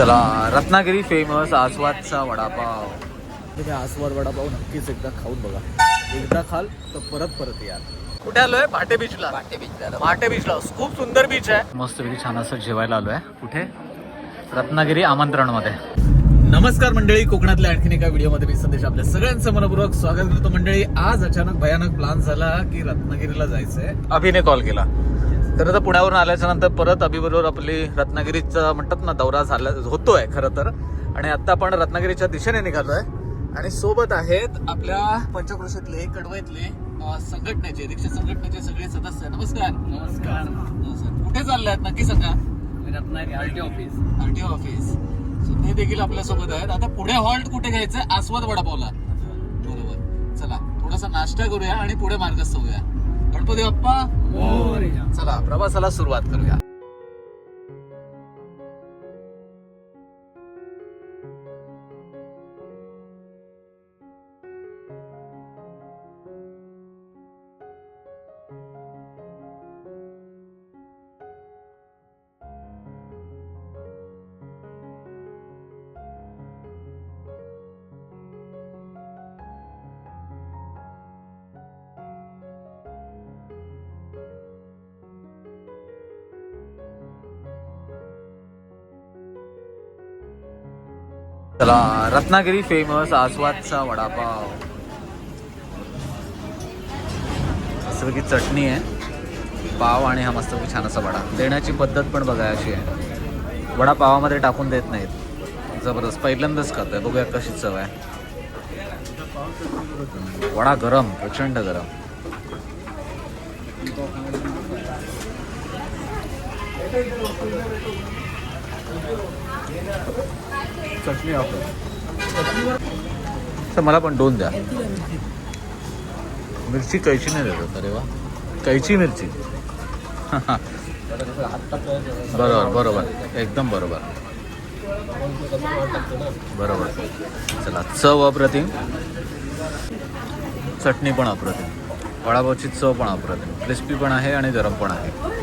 चला, रत्नागिरी फेमस आस्वादचा वडापाव. तुम्ही आस्वाद वडापाव नक्कीच एकदा खाऊन बघा. एकदा खाल तर परत परत याल. कुठे आलोय? भाटे बीचला. भाटे बीचला खूप सुंदर बीच आहे. मस्तपैकी छान असं जेवायला आलोय. कुठे? रत्नागिरी आमंत्रण मध्ये. नमस्कार मंडळी, कोकणातल्या आणखीन एका व्हिडिओमध्ये मी संदेश आपल्या सगळ्यांचं मनपूर्वक स्वागत करतो. मंडळी, आज अचानक भयानक प्लॅन झाला की रत्नागिरीला जायचंय. अभिने कॉल केला. तर आता पुण्यावरून आल्याच्या नंतर परत अभिबरोबर आपली रत्नागिरीचा म्हणतात ना दौरा झाला होतोय खरं तर. आणि आता आपण रत्नागिरीच्या दिशेने निघालोय आणि सोबत आहेत आपल्या पंचक्रोशीतले कडवईतले संघटनेचे रिक्षा संघटनेचे सगळे सदस्य. नमस्कार. नमस्कार. कुठे चालले आहेत नक्की सांगा? Ratnagiri RTO office. ते देखील आपल्या सोबत आहेत. आता पुढे हॉल्ट कुठे घ्यायचं? आस्वाद वडापावला. बरोबर. चला, थोडासा नाश्ता करूया आणि पुढे मार्गस्थ होऊया. गणपती बाप्पा. चला, प्रवासाला सुरुवात करूया. चला, रत्नागिरी फेमस आस्वादचा वडापाव. मस्तपैकी चटणी आहे, पाव आणि हा मस्तपैकी छान असा वडा. देण्याची पद्धत पण बघा अशी आहे. वडा पावामध्ये टाकून देत नाहीत. जबरदस्त. पहिल्यांदाच खातोय, बघूया कशी चव आहे. वडा गरम, प्रचंड गरम. चटणी तर मला पण 2 द्या. मिरची कैची नाही देत. अरे वा, कैची मिरची. बरोबर बरोबर, एकदम बरोबर बरोबर. चला, चव अप्रतिम, चटणी पण अप्रतिम, वडापावची चव पण अप्रतिम. क्रिस्पी पण आहे आणि गरम पण आहे.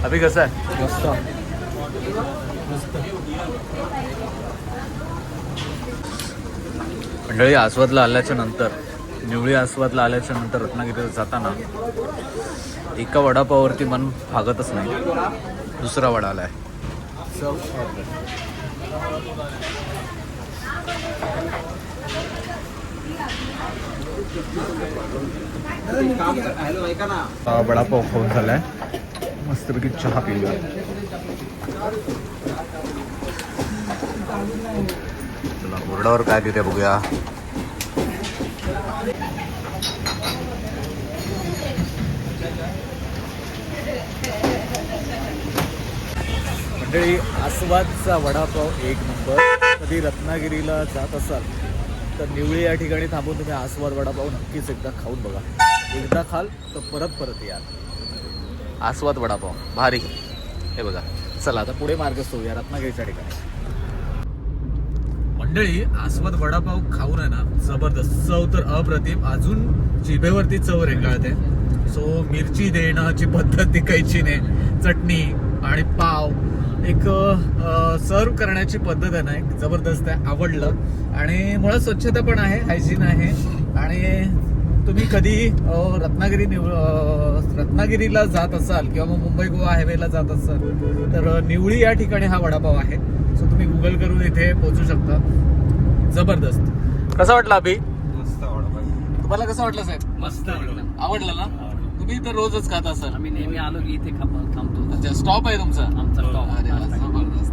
अभि कसं आहे? मस्त. मंडळी, आस्वादला आल्याच्या नंतर, निवळी आस्वादला आल्याच्या नंतर रत्नागिरीला जाताना एका वडापाववरती मन भागतच नाही. दुसरा वडा आलाय. वडापाव खाऊन झालाय. मस्तपैकी चहा पिऊया. चला, बोर्डावर काय तिथे बघूया. मंडळी, आस्वादचा वडापाव एक नंबर. कधी रत्नागिरीला जात असाल तर निवळी या ठिकाणी थांबून तुम्ही आस्वाद वडापाव नक्कीच एकदा खाऊन बघा. एकदा खाल तर परत परत याल. आस्वाद वडापाव भारी. हे बघा. चला, आता पुढे मार्गस्थ होऊया रत्नागिरीच्या ठिकाणी. मंडळी, आस्वाद वडापाव खाऊन आहे ना जबरदस्त. चव तर अप्रतिम, अजून जिभेवरती चव रेंगाळते. सो मिरची देण्याची पद्धत ती कैची नाही, चटणी आणि पाव, एक सर्व करण्याची पद्धत आहे ना, एक जबरदस्त आहे. आवडलं. आणि मुळात स्वच्छता पण आहे, हायजीन आहे. आणि तुम्ही कधी रत्नागिरीला जात असाल किंवा मग मुंबई गोवा हायवेला जात असाल तर निवळी या ठिकाणी हा वडापाव आहे. सो तुम्ही गुगल करून इथे पोहोचू शकता. जबरदस्त. कसा वाटला अभि? मस्त वडापाव. तुम्हाला कसं वाटलं साहेब? मस्त. आवडलं ना? तुम्ही तर रोजच खात असाल. आम्ही नेहमी आलो की इथे थांबतो. अच्छा, स्टॉप आहे तुमचा? आमचा स्टॉप. अरे वा, जबरदस्त.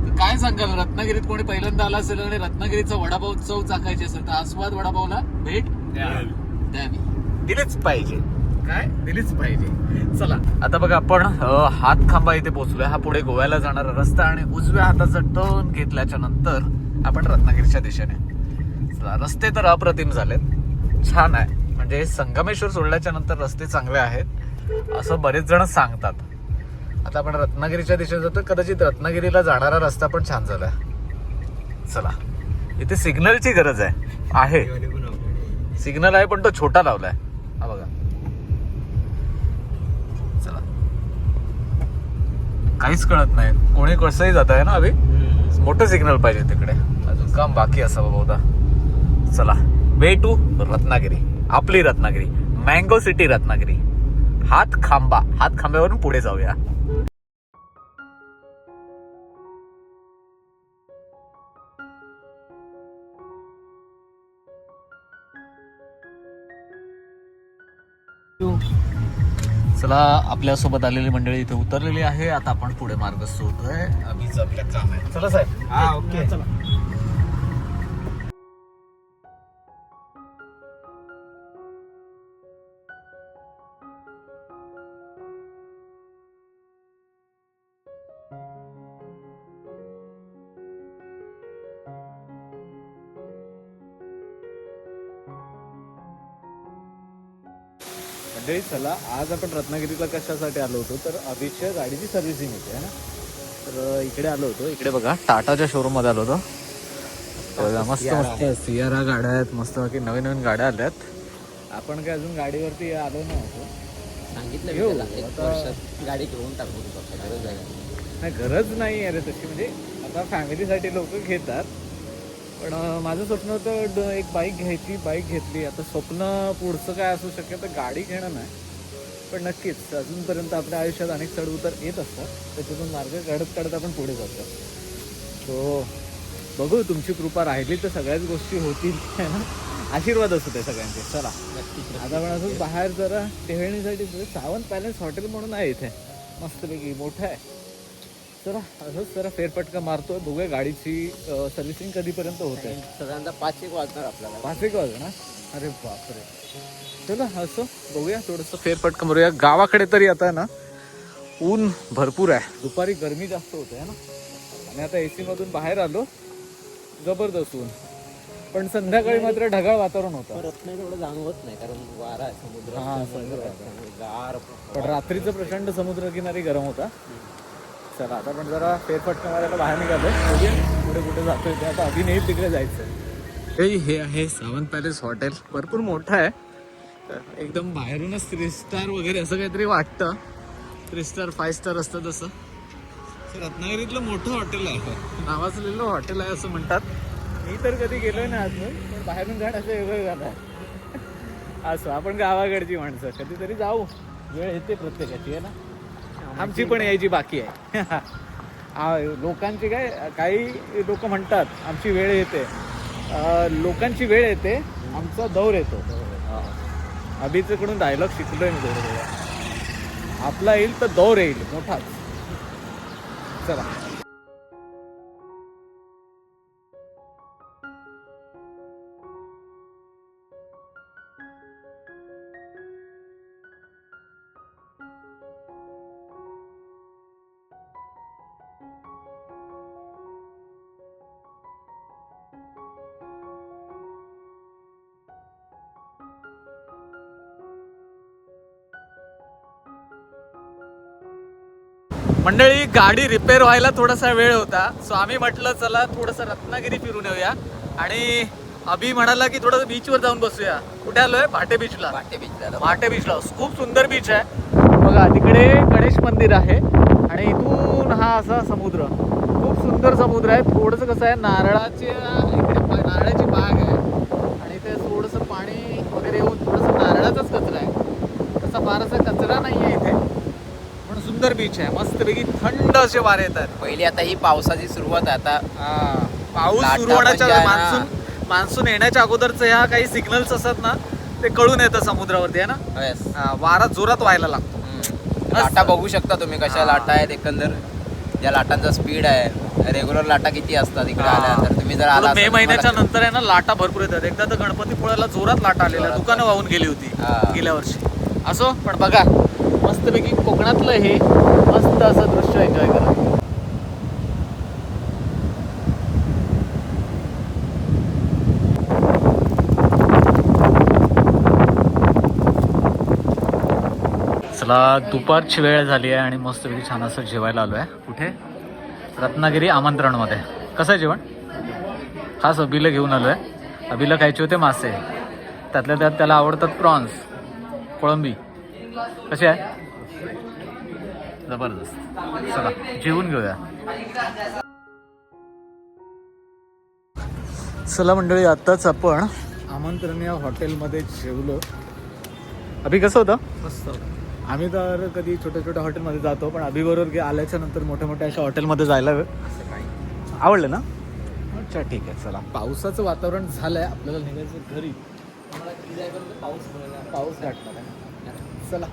तर काय सांगाल, रत्नागिरीत कोणी पहिल्यांदा आला असेल आणि रत्नागिरीचा वडापाव चव चाकायची असेल तर आस्वाद वडापावला भेट द्यावी. दिलीच पाहिजे. काय दिलीच पाहिजे. चला, आता बघा, आपण हातखांबा इथे पोहोचलोय. हा पुढे गोव्याला जाणारा रस्ता आणि उजव्या हाताचा टर्न घेतल्याच्या नंतर आपण रत्नागिरीच्या दिशेने. चला, रस्ते तर अप्रतिम झालेत, छान आहे. म्हणजे संगमेश्वर सोडल्याच्या नंतर रस्ते चांगले आहेत असं बरेच जण सांगतात. आता आपण रत्नागिरीच्या दिशेने जातो. कदाचित रत्नागिरीला जाणारा रस्ता पण छान झाला. चला, इथे सिग्नलची गरज आहे सिग्नल आहे पण तो छोटा लावलाय हा बघा. चला काहीच कळत नाही कोणी कसंही जात आहे ना अभि. मोठं सिग्नल पाहिजे तिकडे अजून काम बाकी असावं बहुधा. चला वे टू रत्नागिरी. आपली रत्नागिरी मँगो सिटी रत्नागिरी. हातखांब्यावरून पुढे जाऊया. चला आपल्यासोबत आलेली मंडळी इथे उतरलेली आहे. आता आपण पुढे मार्गस्थ होतोय. अभिचं आपल्या काम आहे. चला साहेब. हा ओके चला. मंडळी चला आज आपण रत्नागिरीला कशासाठी आलो होतो तर अभिच्या गाडीची सर्व्हिसिंग होते ना. तर इकडे आलो होतो. इकडे बघा टाटाच्या शोरूम मध्ये आलो होतो. बघा मस्त मस्त सियारा गाड्या आहेत. मस्त बाकी नवीन नवीन गाड्या आल्यात. आपण काय अजून गाडीवरती आलो नव्हतो. सांगितलं गाडी घेऊन टाकू गरज आहे. नाही गरज नाही अरे तशी म्हणजे आता फॅमिलीसाठी लोक घेतात. पण माझं स्वप्न होतं एक बाईक घ्यायची. बाईक घेतली. आता स्वप्न पुढचं काय असू शकेल तर गाडी घेणं नाही. पण नक्कीच अजूनपर्यंत आपल्या आयुष्यात अनेक चढउतार येत असतात. त्याच्यातून मार्ग काढत काढत आपण पुढे जातो. तो बघू तुमची कृपा राहिली तर सगळ्याच गोष्टी होतील है ना. आशीर्वाद असू ते सगळ्यांचे. चला आता आपण असंच बाहेर जरा टेहळणीसाठी सावंत पॅलेस हॉटेल म्हणून आहे इथे मस्तपैकी मोठं आहे. चला असंच जरा फेरफटका मारतोय. बघूया गाडीची सर्व्हिसिंग कधीपर्यंत होते. साधारणतः 5-1 वाजणार आपल्याला. 5-1 वाजणार. अरे बापरे. चला असं बघूया थोडंसं फेरफटका मारूया. गावाकडे तरी आता ना ऊन भरपूर आहे. दुपारी गरमी जास्त होते ना. आणि आता AC मधून बाहेर आलो जबरदस्त ऊन. पण संध्याकाळी मात्र ढगाळ वातावरण होतं. रत्नागिरी एवढं जाणवत नाही कारण वारा आहे समुद्र. गार. पण रात्रीचं प्रचंड समुद्रकिनारी गरम होता. चला आता पण जरा फेरफटका मारायला बाहेर निघालो. पुढे कुठे जातोय ते आता अभिनय तिकडे जायचं. हे आहे सावंत पॅलेस हॉटेल. भरपूर मोठं आहे. एकदम बाहेरूनच 3 स्टार वगैरे असं काहीतरी वाटतं. 3 स्टार 5 स्टार असतं तसं. रत्नागिरीतलं मोठं हॉटेल आहे. नावाजलेलं हॉटेल आहे असं म्हणतात. मी तर कधी गेलोय ना अजून. पण बाहेरून जाणं असं वेगळं झालं आहे. असं आपण गावाकडची माणसं कधीतरी जाऊ. वेळ येते प्रत्येकाची आहे ना. आमची पण यायची बाकी आहे. लोकांची काही लोक म्हणतात आमची वेळ येते. लोकांची वेळ येते आमचा दौर येतो. अभिच्याकडून डायलॉग शिकलोय मी थोडं. आपला येईल तर दौर येईल मोठाच. चला मंडळी गाडी रिपेअर व्हायला थोडासा वेळ होता. सो आम्ही म्हटलं चला थोडंसं रत्नागिरी फिरून येऊया. आणि अभि म्हणाला की थोडंसं बीचवर जाऊन बसूया. कुठे आलोय? भाटे बीचला. भाटे बीचला खूप सुंदर बीच आहे. बघा तिकडे गणेश मंदिर आहे आणि इथून हा असा समुद्र. खूप सुंदर समुद्र आहे. थोडंसं कसं आहे नारळाची बाग आहे आणि ते थोडंसं पाणी वगैरे येऊन थोडंसं नारळाचाच कचरा आहे. तसा फारसा कचरा नाही आहे इथे. सुंदर बीच आहे. मस्तपैकी थंड असे वारे येतात. पहिली आता ही पावसाची सुरुवात आहे. आता पाऊस सुरू होण्याच्या मान्सून येण्याच्या अगोदरच ह्या काही सिग्नल्स असतात ना ते कळून येतं समुद्रावरती आहे ना. वारा जोरात व्हायला लागतो. लाटा बघू शकता तुम्ही कशा लाटा आहेत. एकंदर या लाटांचा स्पीड आहे. रेग्युलर लाटा किती असतात इकडे आल्यानंतर. तुम्ही जर आला मे महिन्याच्या नंतर आहे ना लाटा भरपूर येतात. एकदा तर गणपतीपुळ्याला जोरात लाटा आलेल्या. दुकानं वाहून गेली होती गेल्या वर्षी. असो पण बघा मस्तपैकी कोकणातलं हे मस्त असं दृश्य एन्जॉय करा. चला दुपारची वेळ झाली आहे आणि मस्तपैकी छान असं जेवायला आलो आहे. कुठे? रत्नागिरी आमंत्रणमध्ये. कसं आहे जेवण? खास अभिला घेऊन आलो आहे. अभिला खायचे होते मासे, त्यातल्या त्यात त्याला आवडतात प्रॉन्स, कोळंबी. कसे आहे? जबरदस्त. चला जेवून घेऊया. चला मंडळी, आत्ताच आपण आमंत्रण या हॉटेलमध्ये जेवलो. अभि कसं होतं? मस्त. आम्ही तर कधी छोट्या छोट्या हॉटेलमध्ये जातो, पण अभिबरोबर आल्याच्या नंतर मोठ्या मोठ्या अशा हॉटेलमध्ये जायला आवडलं ना. अच्छा ठीक आहे. चला, पावसाचं वातावरण झालंय, आपल्याला निघायचं घरी. पाऊस गाठणार आहे. चला,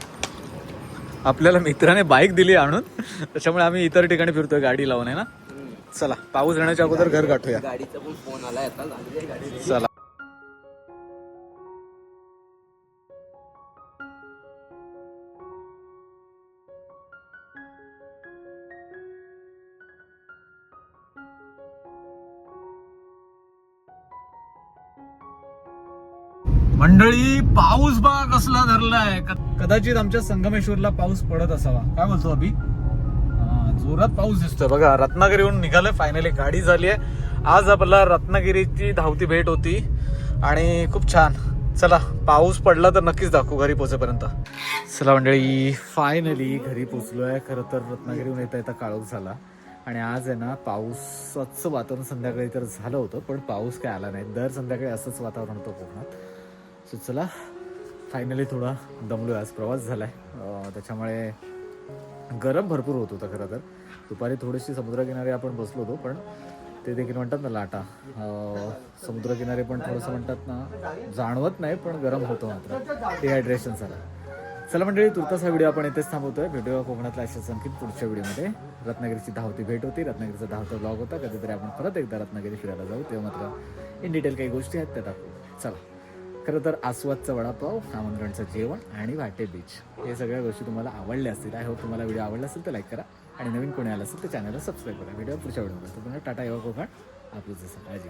आपल्याला मित्राने बाईक दिली आणून, त्याच्यामुळे आम्ही इतर ठिकाणी फिरतोय गाडी लावून, आहे ना. चला, पाऊस येण्याच्या अगोदर घर गाठूया. गाडीचा पण फोन आलाय आता. चला. मंडळी, पाऊस बघा कसला धरलाय. कदाचित आमच्या संगमेश्वरला पाऊस पडत असावा. काय बोलतो अभि? जोरात पाऊस दिसतोय बघा. रत्नागिरीहून निघालोय फायनली, गाडी झाली आहे. आज आपल्याला रत्नागिरीची धावती भेट होती आणि खूप छान. चला, पाऊस पडला तर नक्कीच दाखवू घरी पोहोचेपर्यंत. चला मंडळी, फायनली घरी पोहोचलोय. खरं तर रत्नागिरीहून येता येता काळोख झाला आणि आज आहे ना पावसाचं वातावरण संध्याकाळी तर झालं होतं, पण पाऊस काय आला नाही. दर संध्याकाळी असंच वातावरण होतं कोकणात. सो चला, फायनली थोडा दमलो. आज प्रवास झाला आहे, त्याच्यामुळे गरम भरपूर होत होतं. खरं तर दुपारी थोडीशी समुद्रकिनारी आपण बसलो होतो, पण ते देखील म्हणतात ना लाटा, समुद्रकिनारी पण थोडंसं म्हणतात ना जाणवत नाही, पण गरम होतं मात्र. डिहायड्रेशन झालं. चला मंडळी, तुर्तास हा व्हिडिओ आपण इथेच थांबवतोय. भेटूया कोकणातला अशाच आणखीन पुढच्या व्हिडिओमध्ये. रत्नागिरीची धावती भेट होती, रत्नागिरीचा धावता ब्लॉग होता. कधीतरी आपण परत एकदा रत्नागिरी फिरायला जाऊ, तेव्हा मात्र इन डिटेल काही गोष्टी आहेत त्या दाखवू. चला. खरं तर आस्वादचा वडापाव, आमंत्रणचं जेवण आणि वाटे बीच, हे सगळ्या गोष्टी तुम्हाला आवडल्या असतील. आय होप तुम्हाला व्हिडिओ आवडला असेल तर लाईक करा आणि नवीन कोणी आलं असेल तर चॅनलला सबस्क्राईब करा. व्हिडिओ पुढच्या व्हिडिओमध्ये पुन्हा टाटा, येवा कोकण. आपलं जसं काळजी.